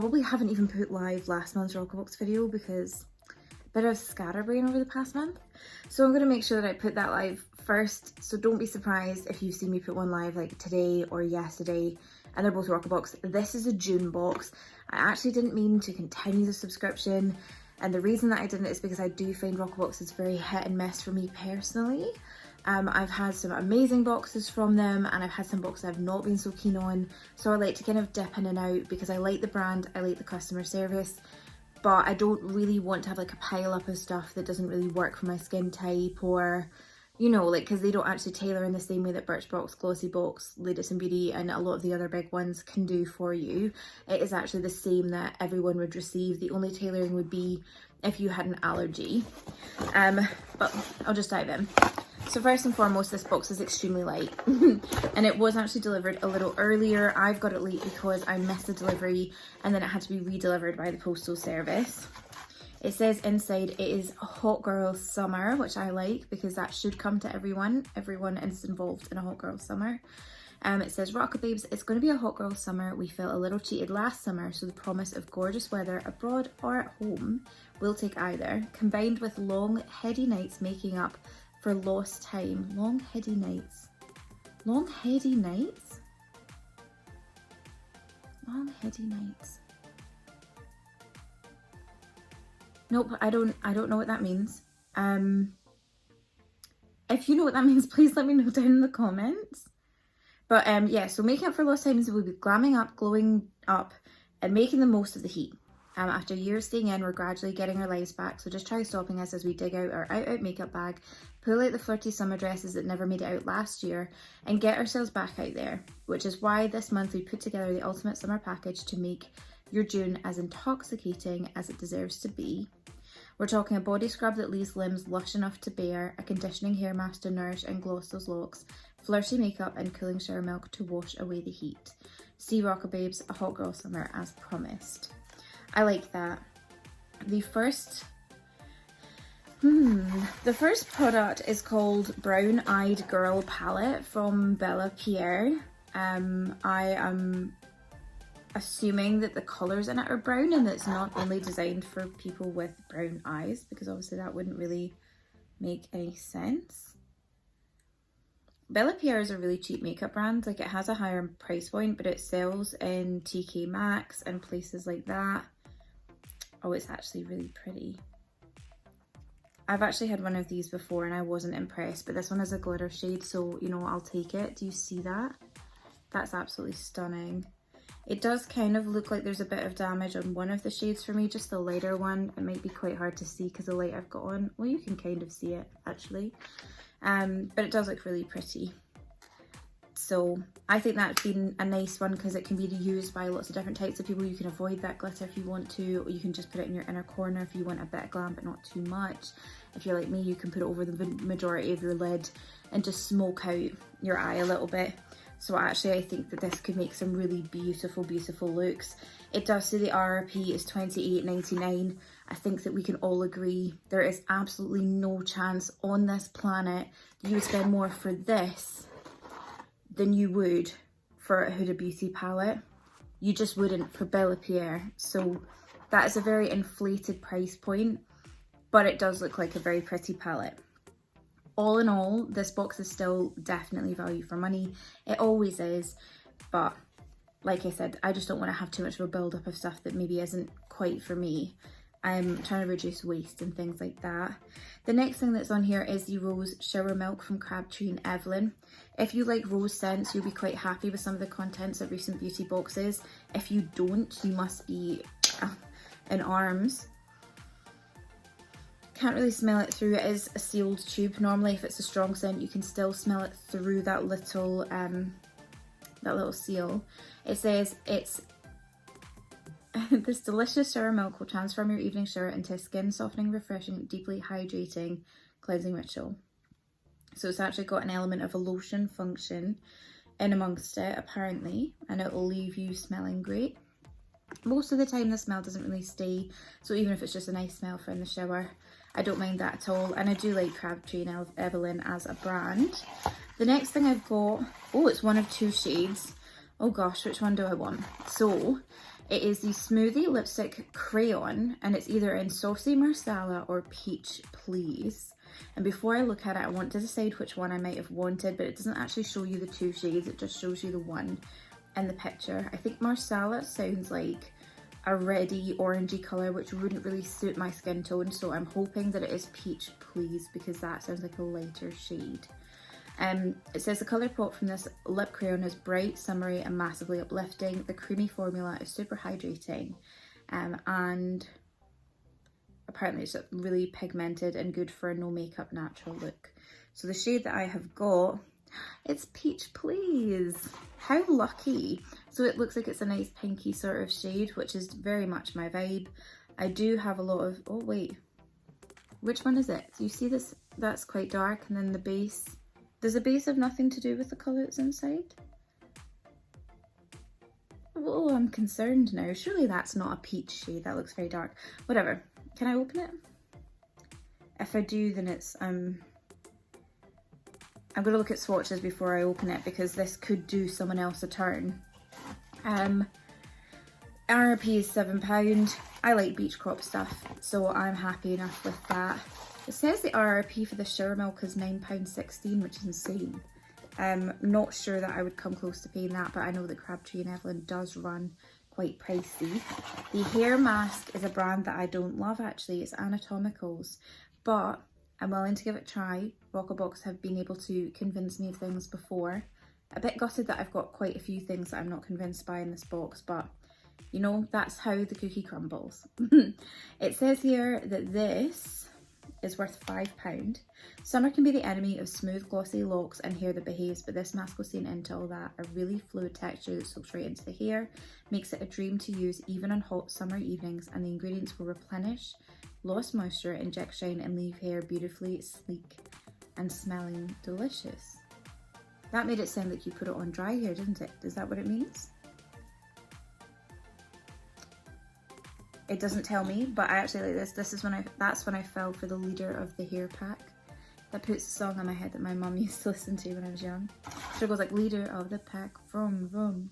Probably haven't even put live last month's Roccabox video because a bit of scatterbrain over the past month. So I'm going to make sure that I put that live first. So don't be surprised if you've seen me put one live like today or yesterday and they're both Roccabox. This is a June box. I actually didn't mean to continue the subscription. And the reason that I didn't is because I do find Roccabox is very hit and miss for me personally. I've had some amazing boxes from them and I've had some boxes I've not been so keen on. So I like to kind of dip in and out because I like the brand, I like the customer service, but I don't really want to have like a pile up of stuff that doesn't really work for my skin type, or, you know, like, because they don't actually tailor in the same way that Birchbox, Glossybox, Latest in Beauty and a lot of the other big ones can do for you. It is actually the same that everyone would receive. The only tailoring would be if you had an allergy. But I'll just dive in. So first and foremost, this box is extremely light and it was actually delivered a little earlier. I've got it late because I missed the delivery and then it had to be re-delivered by the postal service. It says inside it is Hot Girl Summer, which I like because that should come to everyone. Everyone is involved in a Hot Girl Summer. It says, Roccababes, it's going to be a hot girl summer. We felt a little cheated last summer, so the promise of gorgeous weather abroad or at home will take either, combined with long, heady nights making up for lost time. Long, heady nights. Long, heady nights? Long, heady nights. Nope, I don't know what that means. If you know what that means, please let me know down in the comments. But yeah, so making up for lost times, we'll be glamming up, glowing up, and making the most of the heat. After years staying in, we're gradually getting our lives back, so just try stopping us as we dig out our out makeup bag, pull out the flirty summer dresses that never made it out last year, and get ourselves back out there, which is why this month we put together the ultimate summer package to make your June as intoxicating as it deserves to be. We're talking a body scrub that leaves limbs lush enough to bear, a conditioning hair mask to nourish and gloss those locks, flirty makeup and cooling shower milk to wash away the heat. See Roccababes, a hot girl summer as promised. I like that. The first product is called Brown Eyed Girl Palette from Bella Pierre. I am assuming that the colours in it are brown and it's not only designed for people with brown eyes, because obviously that wouldn't really make any sense. Bella Pierre is a really cheap makeup brand. Like, it has a higher price point, but it sells in TK Maxx and places like that. Oh, it's actually really pretty. I've actually had one of these before and I wasn't impressed, but this one is a glitter shade, so, you know, I'll take it. Do you see that? That's absolutely stunning. It does kind of look like there's a bit of damage on one of the shades for me, just the lighter one. It might be quite hard to see because the light I've got on, well, you can kind of see it actually. But it does look really pretty. So I think that's been a nice one because it can be used by lots of different types of people. You can avoid that glitter if you want to, or you can just put it in your inner corner if you want a bit of glam but not too much. If you're like me, you can put it over the majority of your lid and just smoke out your eye a little bit. So actually I think that this could make some really beautiful, beautiful looks. It does say the RRP is $28.99. I think that we can all agree there is absolutely no chance on this planet that you would spend more for this than you would for a Huda Beauty palette. You just wouldn't for Bella Pierre. So that is a very inflated price point, but it does look like a very pretty palette. All in all, this box is still definitely value for money. It always is, but like I said, I just don't want to have too much of a build up of stuff that maybe isn't quite for me. I'm trying to reduce waste and things like that. The next thing that's on here is the Rose Shower Milk from Crabtree and Evelyn. If you like rose scents, you'll be quite happy with some of the contents of recent beauty boxes. If you don't, you must be in arms. Can't really smell it through. It is a sealed tube. Normally if it's a strong scent, you can still smell it through that little seal. It says it's this delicious shower milk will transform your evening shower into a skin softening, refreshing, deeply hydrating, cleansing ritual. So it's actually got an element of a lotion function in amongst it apparently, and it will leave you smelling great. Most of the time the smell doesn't really stay, so even if it's just a nice smell for in the shower, I don't mind that at all. And I do like Crabtree and Evelyn as a brand. The next thing I've got, oh, it's one of two shades. Oh gosh, which one do I want? So It is the Smoothie Lipstick Crayon, and it's either in Saucy Marsala or Peach Please. And before I look at it, I want to decide which one I might have wanted, but it doesn't actually show you the two shades, it just shows you the one in the picture. I think Marsala sounds like a reddy orangey colour, which wouldn't really suit my skin tone, so I'm hoping that it is Peach Please, because that sounds like a lighter shade. It says the colour pop from this lip crayon is bright, summery and massively uplifting. The creamy formula is super hydrating, and apparently it's really pigmented and good for a no makeup natural look. So the shade that I have got, it's Peach Please. How lucky. So it looks like it's a nice pinky sort of shade, which is very much my vibe. I do have a lot of, oh wait, which one is it? So you see this, that's quite dark, and then the base, does the base have nothing to do with the colour that's inside? Oh, I'm concerned now. Surely that's not a peach shade, that looks very dark. Whatever. Can I open it? If I do, then it's, I'm going to look at swatches before I open it, because this could do someone else a turn. RRP is £7. I like beach crop stuff, so I'm happy enough with that. It says the RRP for the shower milk is £9.16, which is insane. Not sure that I would come close to paying that, but I know that Crabtree and Evelyn does run quite pricey. The hair mask is a brand that I don't love actually, it's Anatomicals, but I'm willing to give it a try. Roccabox have been able to convince me of things before. A bit gutted that I've got quite a few things that I'm not convinced by in this box, but you know, that's how the cookie crumbles. It says here that this is worth £5. Summer can be the enemy of smooth glossy locks and hair that behaves, but this mask will see into all that. A really fluid texture that soaks right into the hair, makes it a dream to use even on hot summer evenings, and the ingredients will replenish lost moisture, inject shine and leave hair beautifully sleek and smelling delicious. That made it sound like you put it on dry hair, didn't it? Is that what it means? It doesn't tell me, but I actually like this. This is when that's when I fell for the leader of the hair pack. That puts a song in my head that my mum used to listen to when I was young. So it goes like, leader of the pack, vroom vroom.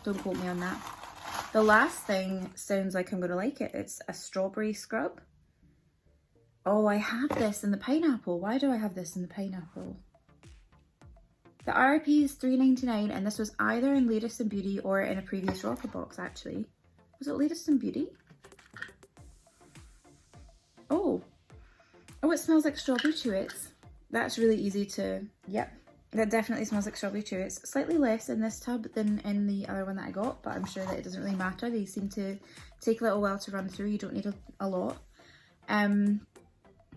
Don't quote me on that. The last thing sounds like I'm gonna like it. It's a strawberry scrub. Oh, I have this in the pineapple. Why do I have this in the pineapple? The RRP is £3.99, and this was either in Latest in Beauty or in a previous Roccabox actually. Was it Latest in Beauty? Oh, it smells like strawberry chewits. That's really easy to, yep, that definitely smells like strawberry chewits. Slightly less in this tub than in the other one that I got, but I'm sure that it doesn't really matter. They seem to take a little while to run through. You don't need a lot. In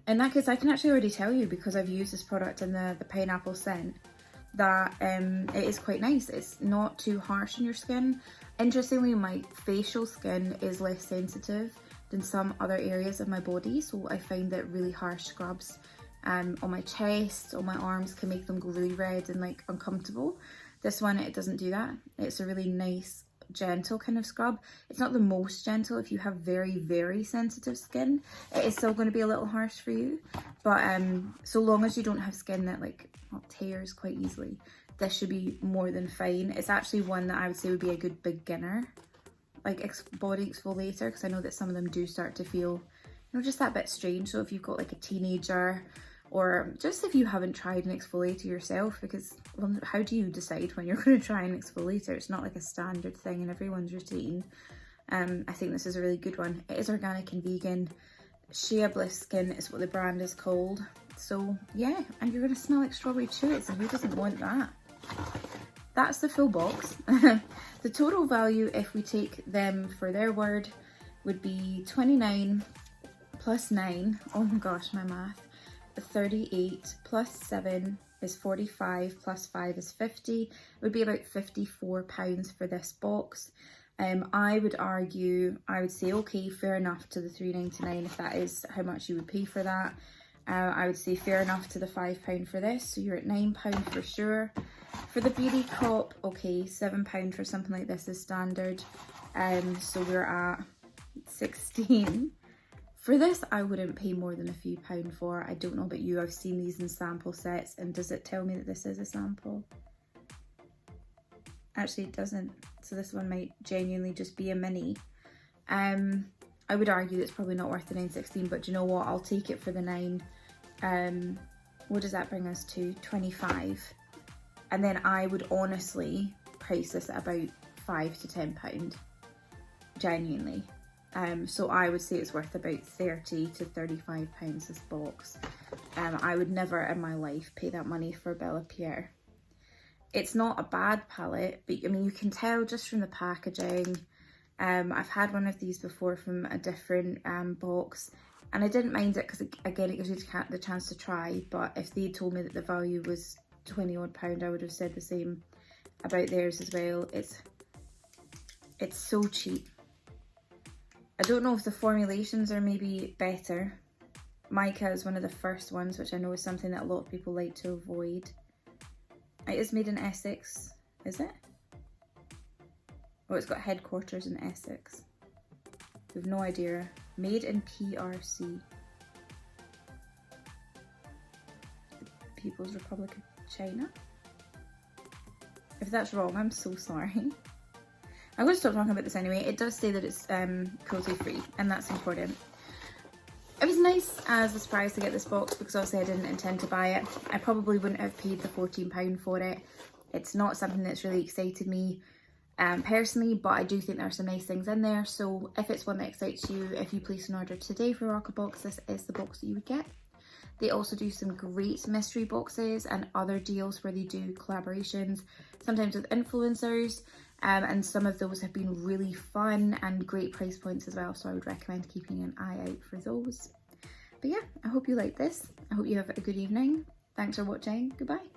that case, I can actually already tell you, because I've used this product in the pineapple scent, that it is quite nice. It's not too harsh on your skin. Interestingly, my facial skin is less sensitive than some other areas of my body, so I find that really harsh scrubs on my chest, on my arms, can make them go really red and like uncomfortable. This one, it doesn't do that. It's a really nice, gentle kind of scrub. It's not the most gentle. If you have very, very sensitive skin, it is still going to be a little harsh for you, but so long as you don't have skin that like tears quite easily, this should be more than fine. It's actually one that I would say would be a good beginner like body exfoliator, because I know that some of them do start to feel, you know, just that bit strange. So if you've got like a teenager, or just if you haven't tried an exfoliator yourself, because well, how do you decide when you're going to try an exfoliator? It's not like a standard thing in everyone's routine. I think this is a really good one. It is organic and vegan. Shea Bliss Skin is what the brand is called. So yeah, and you're going to smell like strawberry chewits, and who doesn't want that? That's the full box. The total value, if we take them for their word, would be 29 plus 9, oh my gosh, my math, 38 plus 7 is 45, plus 5 is 50. It would be about £54 for this box. I would argue, I would say, okay, fair enough to the £3.99 if that is how much you would pay for that. I would say fair enough to the £5 for this, so you're at £9 for sure. For the Beauty Crop, okay, £7 for something like this is standard, so we're at 16. For this, I wouldn't pay more than a few pound for. I don't know about you, I've seen these in sample sets, and does it tell me that this is a sample? Actually, it doesn't. So this one might genuinely just be a mini. I would argue it's probably not worth the 9.16, but do you know what? I'll take it for the 9. What does that bring us to? 25. And then I would honestly price this at about £5 to £10, genuinely. So I would say it's worth about £30 to £35 this box. I would never in my life pay that money for Bella Pierre. It's not a bad palette, but I mean, you can tell just from the packaging. I've had one of these before from a different box, and I didn't mind it because, again, it gives you the chance to try. But if they told me that the value was £20 odd, I would have said the same about theirs as well. It's so cheap. I don't know if the formulations are maybe better. Mica is one of the first ones, which I know is something that a lot of people like to avoid. It is made in Essex, is it? Oh, it's got headquarters in Essex. We've no idea. Made in PRC. People's Republic of China. If that's wrong, I'm so sorry. I'm going to stop talking about this anyway. It does say that it's cruelty free, and that's important. It was nice as a surprise to get this box because obviously I didn't intend to buy it. I probably wouldn't have paid the £14 for it. It's not something that's really excited me personally, but I do think there are some nice things in there. So if it's one that excites you, if you place an order today for Roccabox, this is the box that you would get. They also do some great mystery boxes and other deals where they do collaborations, sometimes with influencers, and some of those have been really fun and great price points as well, so I would recommend keeping an eye out for those. But yeah, I hope you like this. I hope you have a good evening. Thanks for watching. Goodbye.